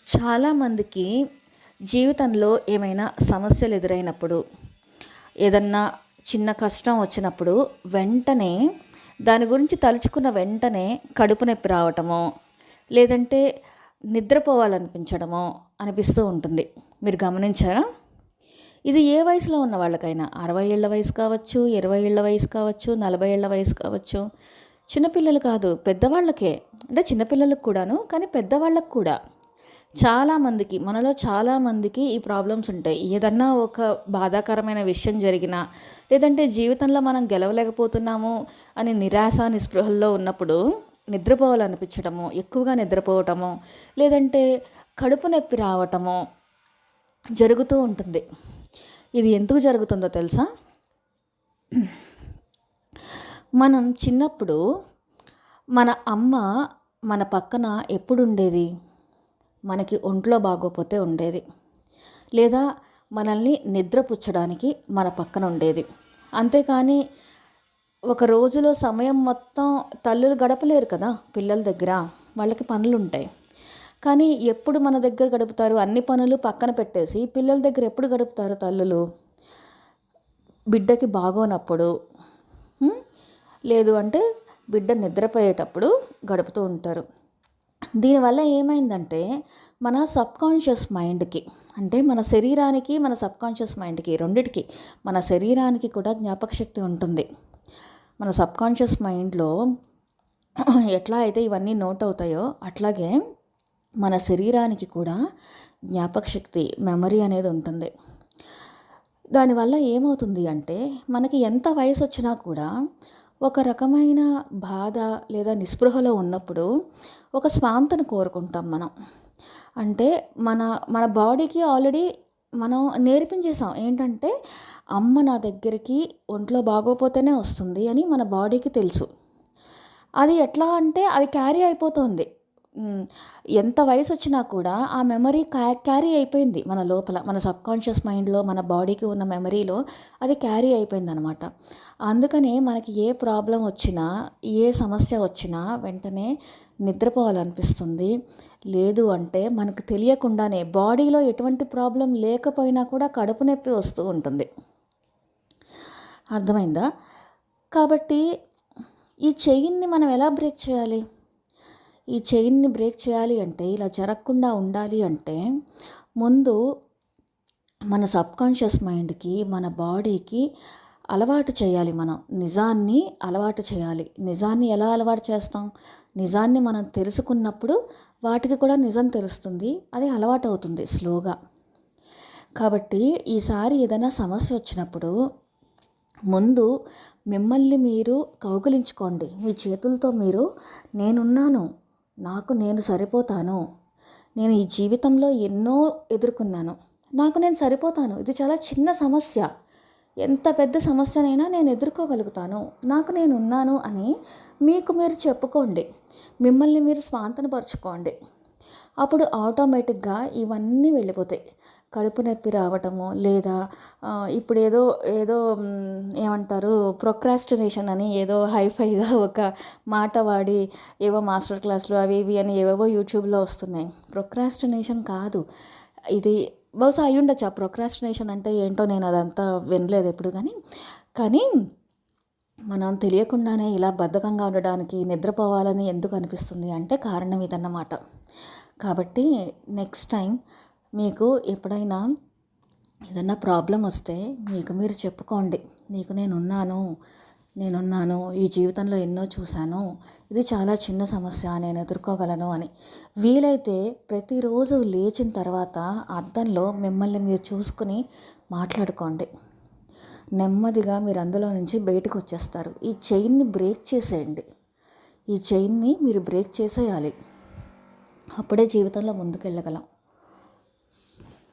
చాలామందికి జీవితంలో ఏమైనా సమస్యలు ఎదురైనప్పుడు, ఏదన్నా చిన్న కష్టం వచ్చినప్పుడు వెంటనే దాని గురించి తలుచుకున్న వెంటనే కడుపు నొప్పి రావటమో, లేదంటే నిద్రపోవాలనిపించడమో అనిపిస్తూ ఉంటుంది. మీరు గమనించారా? ఇది ఏ వయసులో ఉన్న వాళ్ళకైనా 60 ఏళ్ల వయసు కావచ్చు, 20 ఏళ్ల వయసు కావచ్చు, 40 ఏళ్ల వయసు కావచ్చు. చిన్నపిల్లలు కాదు, పెద్దవాళ్ళకే. అంటే చిన్నపిల్లలకు కూడాను, కానీ పెద్దవాళ్ళకు కూడా. చాలామందికి, మనలో చాలామందికి ఈ ప్రాబ్లమ్స్ ఉంటాయి. ఏదన్నా ఒక బాధాకరమైన విషయం జరిగినా, లేదంటే జీవితంలో మనం గెలవలేకపోతున్నాము అని నిరాశ నిస్పృహల్లో ఉన్నప్పుడు నిద్రపోవాలనిపించడము, ఎక్కువగా నిద్రపోవటము, లేదంటే కడుపు నొప్పి రావటము జరుగుతూ ఉంటుంది. ఇది ఎందుకు జరుగుతుందో తెలుసా? మనం చిన్నప్పుడు మన అమ్మ మన పక్కన ఎప్పుడు ఉండేది? మనకి ఒంట్లో బాగోపోతే ఉండేది, లేదా మనల్ని నిద్రపుచ్చడానికి మన పక్కన ఉండేది. అంతేకాని ఒక రోజులో సమయం మొత్తం తల్లులు గడపలేరు కదా పిల్లల దగ్గర. వాళ్ళకి పనులు ఉంటాయి. కానీ ఎప్పుడు మన దగ్గర గడుపుతారు? అన్ని పనులు పక్కన పెట్టేసి పిల్లల దగ్గర ఎప్పుడు గడుపుతారు తల్లులు? బిడ్డకి బాగోనప్పుడు, లేదు అంటే బిడ్డ నిద్రపోయేటప్పుడు గడుపుతూ ఉంటారు. దీనివల్ల ఏమైందంటే మన సబ్కాన్షియస్ మైండ్కి, అంటే మన శరీరానికి, మన సబ్కాన్షియస్ మైండ్కి, రెండిటికి, మన శరీరానికి కూడా జ్ఞాపక శక్తి ఉంటుంది. మన సబ్కాన్షియస్ మైండ్లో ఎట్లా అయితే ఇవన్నీ నోట్ అవుతాయో, అట్లాగే మన శరీరానికి కూడా జ్ఞాపక శక్తి, మెమరీ అనేది ఉంటుంది. దానివల్ల ఏమవుతుంది అంటే మనకి ఎంత వయసు వచ్చినా కూడా ఒక రకమైన బాధ లేదా నిస్పృహలో ఉన్నప్పుడు ఒక స్వాంతను కోరుకుంటాం మనం. అంటే మన మన బాడీకి ఆల్రెడీ మనం నేర్పించేసాం ఏంటంటే, అమ్మ నా దగ్గరికి ఒంట్లో బాగోపోతేనే వస్తుంది అని మన బాడీకి తెలుసు. అది ఎట్లా అంటే అది క్యారీ అయిపోతుంది. ఎంత వయసు వచ్చినా కూడా ఆ మెమరీ క్యారీ అయిపోయింది మన లోపల, మన సబ్కాన్షియస్ మైండ్లో, మన బాడీకి ఉన్న మెమరీలో అది క్యారీ అయిపోయిందనమాట. అందుకనే మనకి ఏ ప్రాబ్లం వచ్చినా, ఏ సమస్య వచ్చినా వెంటనే నిద్రపోవాలనిపిస్తుంది. లేదు అంటే మనకు తెలియకుండానే బాడీలో ఎటువంటి ప్రాబ్లం లేకపోయినా కూడా కడుపు నొప్పి వస్తూ ఉంటుంది. అర్థమైందా? కాబట్టి ఈ చైన్ని మనం ఎలా బ్రేక్ చేయాలి? ఈ చైన్ని బ్రేక్ చేయాలి అంటే, ఇలా జరగకుండా ఉండాలి అంటే, ముందు మన సబ్కాన్షియస్ మైండ్కి, మన బాడీకి అలవాటు చేయాలి. మనం నిజాన్ని అలవాటు చేయాలి. నిజాన్ని ఎలా అలవాటు చేస్తాం? నిజాన్ని మనం తెలుసుకున్నప్పుడు వాటికి కూడా నిజం తెలుస్తుంది. అది అలవాటు అవుతుంది స్లోగా. కాబట్టి ఈసారి ఏదైనా సమస్య వచ్చినప్పుడు ముందు మిమ్మల్ని మీరు కౌగిలించుకోండి. మీ చేతులతో మీరు, నేనున్నాను, నాకు నేను సరిపోతాను, నేను ఈ జీవితంలో ఎన్నో ఎదుర్కొన్నాను, నాకు నేను సరిపోతాను, ఇది చాలా చిన్న సమస్య, ఎంత పెద్ద సమస్యనైనా నేను ఎదుర్కోగలుగుతాను, నాకు నేను ఉన్నాను అని మీకు మీరు చెప్పుకోండి. మిమ్మల్ని మీరు స్వాంతనపరుచుకోండి. అప్పుడు ఆటోమేటిక్గా ఇవన్నీ వెళ్ళిపోతాయి. కడుపు నొప్పి రావటము, లేదా ఇప్పుడు ఏదో ఏదో ఏమంటారు, ప్రొక్రాస్టినేషన్ అని ఏదో హైఫైగా ఒక మాట వాడి ఏవో మాస్టర్ క్లాసులు అవి ఇవి అని ఏవేవో యూట్యూబ్లో వస్తున్నాయి. ప్రొక్రాస్టినేషన్ కాదు ఇది. బహుశా అయి ఉండొచ్చు. ఆ ప్రొక్రాస్టినేషన్ అంటే ఏంటో నేను అదంతా వినలేదు ఎప్పుడు. కానీ మనం తెలియకుండానే ఇలా బద్ధకంగా ఉండడానికి, నిద్రపోవాలని ఎందుకు అనిపిస్తుంది అంటే కారణం ఇదన్నమాట. కాబట్టి నెక్స్ట్ టైం మీకు ఎప్పుడైనా ఏదన్నా ప్రాబ్లం వస్తే మీకు మీరు చెప్పుకోండి, నీకు నేనున్నాను, ఈ జీవితంలో ఎన్నో చూశాను, ఇది చాలా చిన్న సమస్య, నేను ఎదుర్కోగలను అని. వీలైతే ప్రతిరోజు లేచిన తర్వాత అద్దంలో మిమ్మల్ని మీరు చూసుకుని మాట్లాడుకోండి. నెమ్మదిగా మీరు అందులో నుంచి బయటకు వచ్చేస్తారు. ఈ చైన్ని బ్రేక్ చేసేయండి. ఈ చైన్ని మీరు బ్రేక్ చేసేయాలి. అప్పుడే జీవితంలో ముందుకెళ్ళగలం.